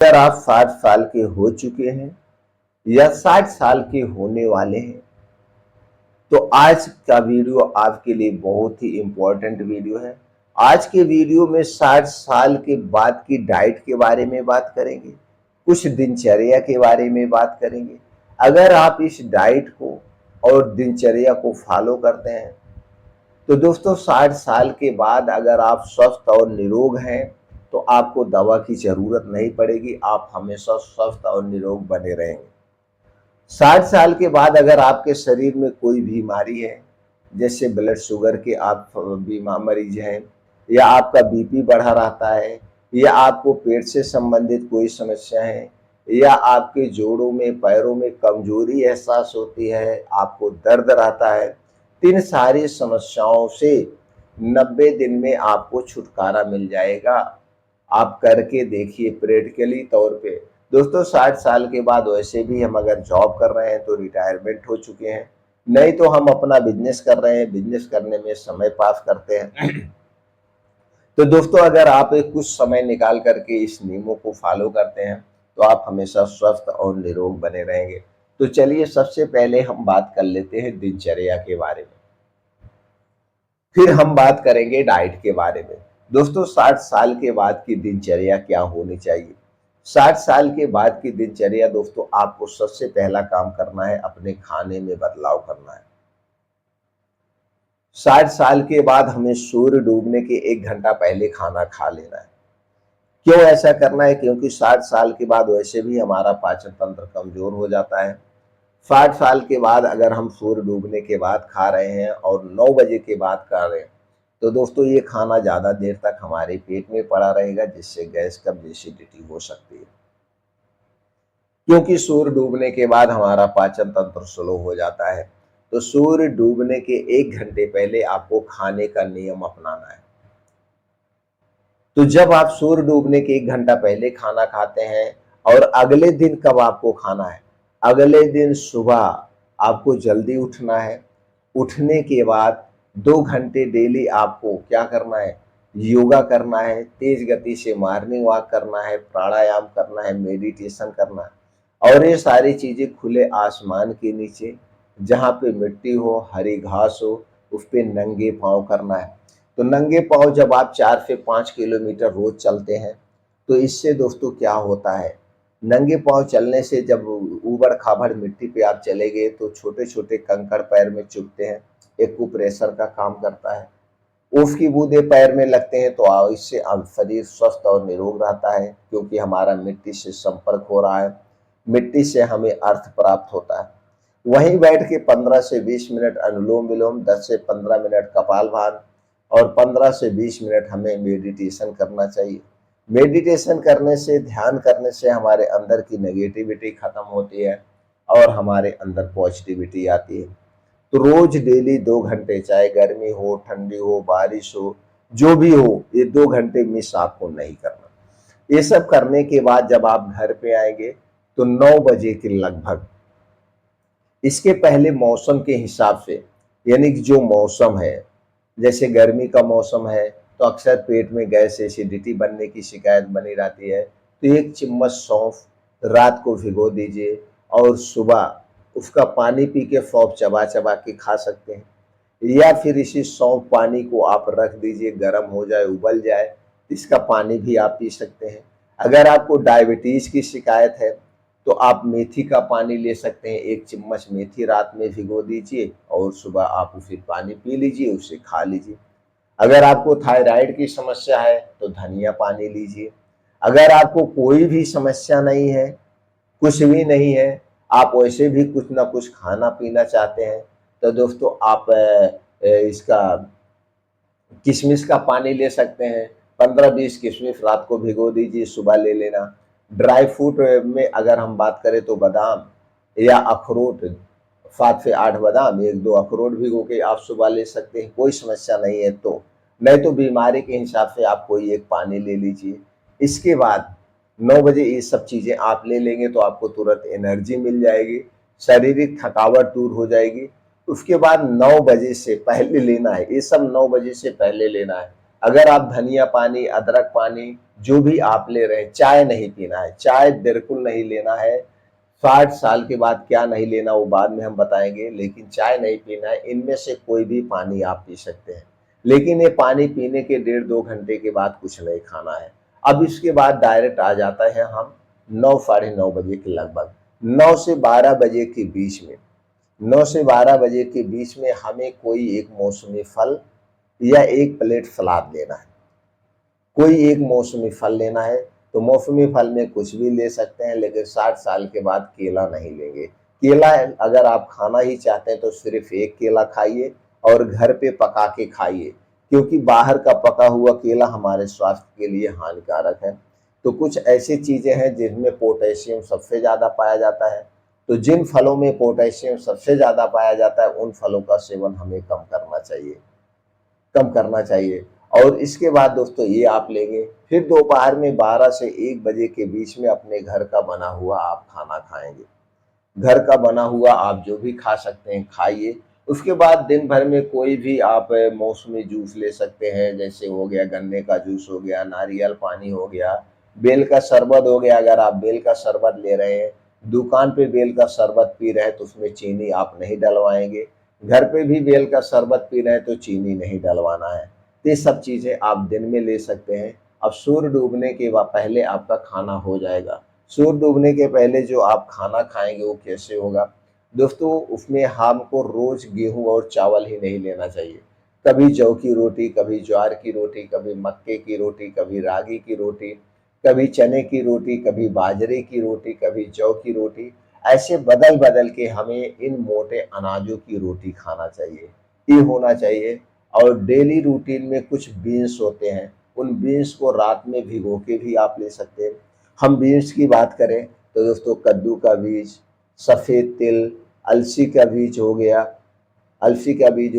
अगर आप 60 साल के हो चुके हैं या 60 साल के होने वाले हैं, तो आज का वीडियो आपके लिए बहुत ही इम्पोर्टेंट वीडियो है। आज के वीडियो में 60 साल के बाद की डाइट के बारे में बात करेंगे, कुछ दिनचर्या के बारे में बात करेंगे। अगर आप इस डाइट को और दिनचर्या को फॉलो करते हैं, तो दोस्तों 60 साल के बाद अगर आप स्वस्थ और निरोग हैं, तो आपको दवा की ज़रूरत नहीं पड़ेगी, आप हमेशा स्वस्थ और निरोग बने रहेंगे। 60 साल के बाद अगर आपके शरीर में कोई बीमारी है, जैसे ब्लड शुगर के आप मरीज हैं, या आपका बीपी बढ़ा रहता है, या आपको पेट से संबंधित कोई समस्या है, या आपके जोड़ों में पैरों में कमजोरी एहसास होती है, आपको दर्द रहता है, तो इन सारी समस्याओं से 90 दिन में आपको छुटकारा मिल जाएगा। आप करके देखिए प्रैक्टिकली तौर पे। दोस्तों 60 साल के बाद वैसे भी हम अगर जॉब कर रहे हैं तो रिटायरमेंट हो चुके हैं, नहीं तो हम अपना बिजनेस कर रहे हैं, बिजनेस करने में समय पास करते हैं। तो दोस्तों अगर आप एक कुछ समय निकाल करके इस नियमों को फॉलो करते हैं, तो आप हमेशा स्वस्थ और निरोग बने रहेंगे। तो चलिए सबसे पहले हम बात कर लेते हैं दिनचर्या के बारे में, फिर हम बात करेंगे डाइट के बारे में। दोस्तों 60 साल के बाद की दिनचर्या क्या होनी चाहिए? 60 साल के बाद की दिनचर्या दोस्तों, आपको सबसे पहला काम करना है, अपने खाने में बदलाव करना है। 60 साल के बाद हमें सूर्य डूबने के 1 घंटा पहले खाना खा लेना है। क्यों ऐसा करना है? क्योंकि 60 साल के बाद वैसे भी हमारा पाचन तंत्र कमजोर हो जाता है। 60 साल के बाद अगर हम सूर्य डूबने के बाद खा रहे हैं और 9 बजे के बाद खा रहे हैं, तो दोस्तों ये खाना ज़्यादा देर तक हमारे पेट में पड़ा रहेगा, जिससे गैस कब्ज एसिडिटी हो सकती है। क्योंकि सूर्य डूबने के बाद हमारा पाचन तंत्र स्लो हो जाता है, तो सूर्य डूबने के 1 घंटे पहले आपको खाने का नियम अपनाना है। तो जब आप सूर्य डूबने के 1 घंटा पहले खाना खाते हैं, और अगले दिन कब आपको खाना है? अगले दिन सुबह आपको जल्दी उठना है। उठने के बाद 2 घंटे डेली आपको क्या करना है? योगा करना है, तेज गति से मॉर्निंग वॉक करना है, प्राणायाम करना है, मेडिटेशन करना है। और ये सारी चीज़ें खुले आसमान के नीचे, जहाँ पे मिट्टी हो, हरी घास हो, उस पे नंगे पाँव करना है। तो नंगे पाँव जब आप 4 से 5 किलोमीटर रोज चलते हैं, तो इससे दोस्तों क्या होता है, नंगे पाँव चलने से जब ऊबड़-खाबड़ मिट्टी पे आप चलेंगे, तो छोटे-छोटे कंकड़ पैर में चुभते हैं, एक्यूप्रेशर का काम करता है। उसकी बूंदें पैर में लगते हैं, तो इससे शरीर स्वस्थ और निरोग रहता है, क्योंकि हमारा मिट्टी से संपर्क हो रहा है, मिट्टी से हमें अर्थ प्राप्त होता है। वहीं बैठ के 15 से 20 मिनट अनुलोम विलोम, 10 से 15 मिनट कपालभाति, और 15 से 20 मिनट हमें मेडिटेशन करना चाहिए। मेडिटेशन करने से, ध्यान करने से हमारे अंदर की नेगेटिविटी खत्म होती है और हमारे अंदर पॉजिटिविटी आती है। तो रोज डेली 2 घंटे, चाहे गर्मी हो, ठंडी हो, बारिश हो, जो भी हो, ये 2 घंटे मिस आपको नहीं करना। ये सब करने के बाद जब आप घर पे आएंगे, तो 9 बजे के लगभग, इसके पहले मौसम के हिसाब से, यानी कि जो मौसम है, जैसे गर्मी का मौसम है, तो अक्सर पेट में गैस एसिडिटी बनने की शिकायत बनी रहती है, तो 1 चम्मच सौंफ रात को भिगो दीजिए, और सुबह उसका पानी पी के सौंफ चबा चबा के खा सकते हैं। या फिर इसी सौंफ पानी को आप रख दीजिए, गर्म हो जाए, उबल जाए, इसका पानी भी आप पी सकते हैं। अगर आपको डायबिटीज की शिकायत है, तो आप मेथी का पानी ले सकते हैं। 1 चम्मच मेथी रात में भिगो दीजिए और सुबह आप उसे पानी पी लीजिए, उसे खा लीजिए। अगर आपको थायराइड की समस्या है, तो धनिया पानी लीजिए। अगर आपको कोई भी समस्या नहीं है, कुछ भी नहीं है, आप वैसे भी कुछ ना कुछ खाना पीना चाहते हैं, तो दोस्तों आप इसका किशमिश का पानी ले सकते हैं। 15-20 किशमिश रात को भिगो दीजिए, सुबह ले लेना। ड्राई फ्रूट में अगर हम बात करें, तो बादाम या अखरोट, 7 से 8 बादाम, 1-2 अखरोट भिगो के आप सुबह ले सकते हैं, कोई समस्या नहीं है तो। नहीं तो बीमारी के हिसाब से आप कोई एक पानी ले लीजिए। इसके बाद 9 बजे ये सब चीज़ें आप ले लेंगे, तो आपको तुरंत एनर्जी मिल जाएगी, शारीरिक थकावट दूर हो जाएगी। उसके बाद 9 बजे से पहले लेना है, ये सब 9 बजे से पहले लेना है। अगर आप धनिया पानी, अदरक पानी जो भी आप ले रहे हैं, चाय नहीं पीना है, चाय बिल्कुल नहीं लेना है। 60 साल के बाद क्या नहीं लेना वो बाद में हम बताएंगे, लेकिन चाय नहीं पीना है। इनमें से कोई भी पानी आप पी सकते हैं, लेकिन ये पानी पीने के 1.5-2 घंटे के बाद कुछ नहीं खाना है। अब इसके बाद डायरेक्ट आ जाता है हम 9 साढ़े 9 बजे के लगभग, 9 से 12 बजे के बीच में, 9 से 12 बजे के बीच में हमें कोई एक मौसमी फल या एक प्लेट सलाद लेना है। कोई एक मौसमी फल लेना है, तो मौसमी फल में कुछ भी ले सकते हैं, लेकिन 60 साल के बाद केला नहीं लेंगे। केला अगर आप खाना ही चाहते हैं तो सिर्फ एक केला खाइए और घर पे पका के खाइए, क्योंकि बाहर का पका हुआ केला हमारे स्वास्थ्य के लिए हानिकारक है। तो कुछ ऐसी चीजें हैं जिनमें पोटेशियम सबसे ज्यादा पाया जाता है, तो जिन फलों में पोटेशियम सबसे ज्यादा पाया जाता है उन फलों का सेवन हमें कम करना चाहिए। और इसके बाद दोस्तों ये आप लेंगे, फिर दोपहर में 12 से 1 बजे के बीच में अपने घर का बना हुआ आप खाना खाएंगे। घर का बना हुआ आप जो भी खा सकते हैं खाइए। उसके बाद दिन भर में कोई भी आप मौसमी जूस ले सकते हैं, जैसे हो गया गन्ने का जूस हो गया, नारियल पानी हो गया, बेल का शरबत हो गया। अगर आप बेल का शरबत ले रहे हैं, दुकान पे बेल का शरबत पी रहे हैं तो उसमें चीनी आप नहीं डलवाएंगे। घर पे भी बेल का शरबत पी रहे हैं तो चीनी नहीं डलवाना है। ये सब चीज़ें आप दिन में ले सकते हैं। अब सूर्य डूबने के पहले आपका खाना हो जाएगा। सूर्य डूबने के पहले जो आप खाना खाएंगे वो कैसे होगा दोस्तों, उसमें हमको रोज गेहूं और चावल ही नहीं लेना चाहिए। कभी जौ की रोटी, कभी ज्वार की रोटी, कभी मक्के की रोटी, कभी रागी की रोटी, कभी चने की रोटी, कभी बाजरे की रोटी, कभी जौ की रोटी, ऐसे बदल बदल के हमें इन मोटे अनाजों की रोटी खाना चाहिए। ये होना चाहिए। और डेली रूटीन में कुछ बीन्स होते हैं, उन बीन्स को रात में भिगो के भी आप ले सकते हैं। हम बीन्स की बात करें तो दोस्तों कद्दू का बीज, सफ़ेद तिल, अलसी का बीज हो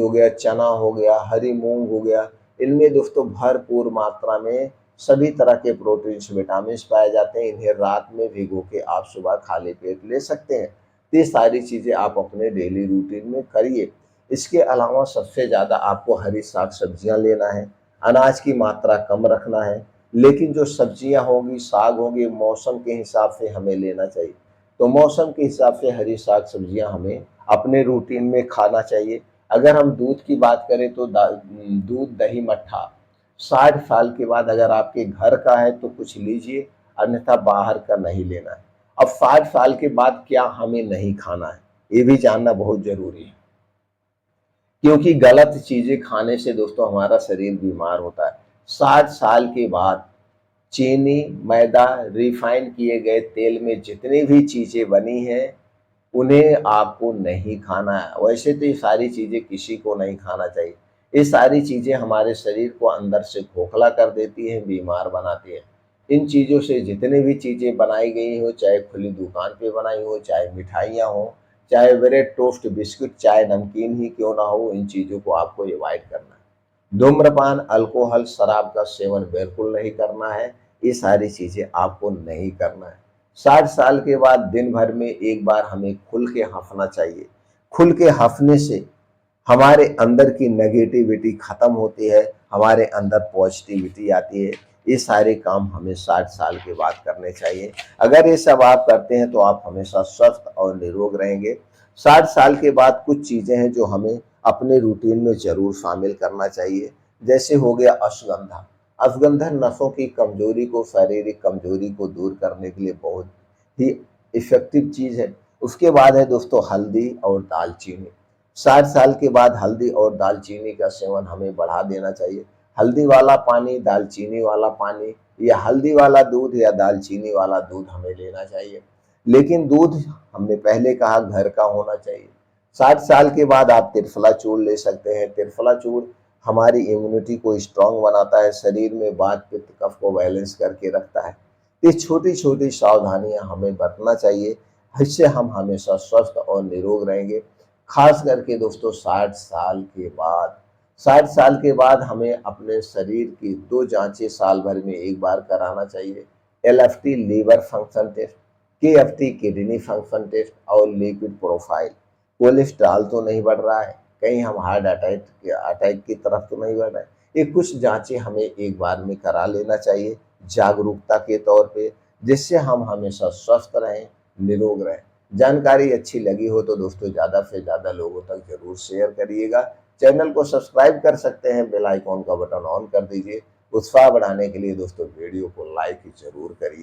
गया, चना हो गया, हरी मूंग हो गया, इनमें दोस्तों भरपूर मात्रा में सभी तरह के प्रोटीन्स, विटामिन पाए जाते हैं। इन्हें रात में भिगो के आप सुबह खाली पेट ले सकते हैं। ये सारी चीज़ें आप अपने डेली रूटीन में करिए। इसके अलावा सबसे ज़्यादा आपको हरी साग सब्जियां लेना है, अनाज की मात्रा कम रखना है, लेकिन जो सब्जियां होंगी, साग होंगे, मौसम के हिसाब से हमें लेना चाहिए। तो मौसम के हिसाब से हरी साग सब्जियां हमें अपने रूटीन में खाना चाहिए। अगर हम दूध की बात करें तो दूध, दही, मट्ठा 60 साल के बाद अगर आपके घर का है तो कुछ लीजिए, अन्यथा बाहर का नहीं लेना है। अब 60 साल के बाद क्या हमें नहीं खाना है, ये भी जानना बहुत जरूरी है, क्योंकि गलत चीजें खाने से दोस्तों हमारा शरीर बीमार होता है। 60 साल के बाद चीनी, मैदा, रिफाइन किए गए तेल में जितनी भी चीजें बनी हैं उन्हें आपको नहीं खाना है। वैसे तो ये सारी चीजें किसी को नहीं खाना चाहिए। ये सारी चीजें हमारे शरीर को अंदर से खोखला कर देती हैं, बीमार बनाती हैं। इन चीजों से जितनी भी चीजें बनाई गई हो, चाहे खुली दुकान पे बनाई हो, चाहे मिठाइयाँ हो, चाहे ब्रेड, टोस्ट, बिस्कुट, चाहे नमकीन ही क्यों ना हो, इन चीजों को आपको अवॉइड करना है। धूम्रपान, अल्कोहल, शराब का सेवन बिल्कुल नहीं करना है। ये सारी चीजें आपको नहीं करना है। 60 साल के बाद दिन भर में एक बार हमें खुल के हंसना चाहिए। खुल के हंसने से हमारे अंदर की नेगेटिविटी खत्म होती है, हमारे अंदर पॉजिटिविटी आती है। ये सारे काम हमें 60 साल के बाद करने चाहिए। अगर ये सब आप करते हैं तो आप हमेशा स्वस्थ और निरोग रहेंगे। 60 साल के बाद कुछ चीज़ें हैं जो हमें अपने रूटीन में ज़रूर शामिल करना चाहिए। जैसे हो गया अश्वगंधा। अश्वगंधा नसों की कमजोरी को, शारीरिक कमजोरी को दूर करने के लिए बहुत ही इफेक्टिव चीज़ है। उसके बाद है दोस्तों हल्दी और दालचीनी। 60 साल के बाद हल्दी और दालचीनी का सेवन हमें बढ़ा देना चाहिए। हल्दी वाला पानी, दालचीनी वाला पानी, या हल्दी वाला दूध या दालचीनी वाला दूध हमें लेना चाहिए। लेकिन दूध हमने पहले कहा घर का होना चाहिए। 60 साल के बाद आप त्रिफला चूर्ण ले सकते हैं। त्रिफला चूर्ण हमारी इम्यूनिटी को स्ट्रांग बनाता है, शरीर में वात, पित्त, कफ को बैलेंस करके रखता है। ये छोटी छोटी सावधानियां हमें बरतना चाहिए, इससे हम हमेशा स्वस्थ और निरोग रहेंगे। खास करके दोस्तों 60 साल के बाद हमें अपने शरीर की 2 जांचें साल भर में एक बार कराना चाहिए। LFT liver function test, KFT kidney function test और लिपिड प्रोफाइल। कोलेस्ट्रॉल तो नहीं बढ़ रहा है, कहीं हम हार्ट अटैक की तरफ तो नहीं बढ़ रहे हैं, ये कुछ जांचें हमें एक बार में करा लेना चाहिए जागरूकता के तौर पे, जिससे हम हमेशा स्वस्थ रहें, निरोग रहें। जानकारी अच्छी लगी हो तो दोस्तों ज़्यादा से ज़्यादा लोगों तक जरूर शेयर करिएगा। चैनल को सब्सक्राइब कर सकते हैं, बेल आइकॉन का बटन ऑन कर दीजिए। उत्साह बढ़ाने के लिए दोस्तों वीडियो को लाइक जरूर करिए।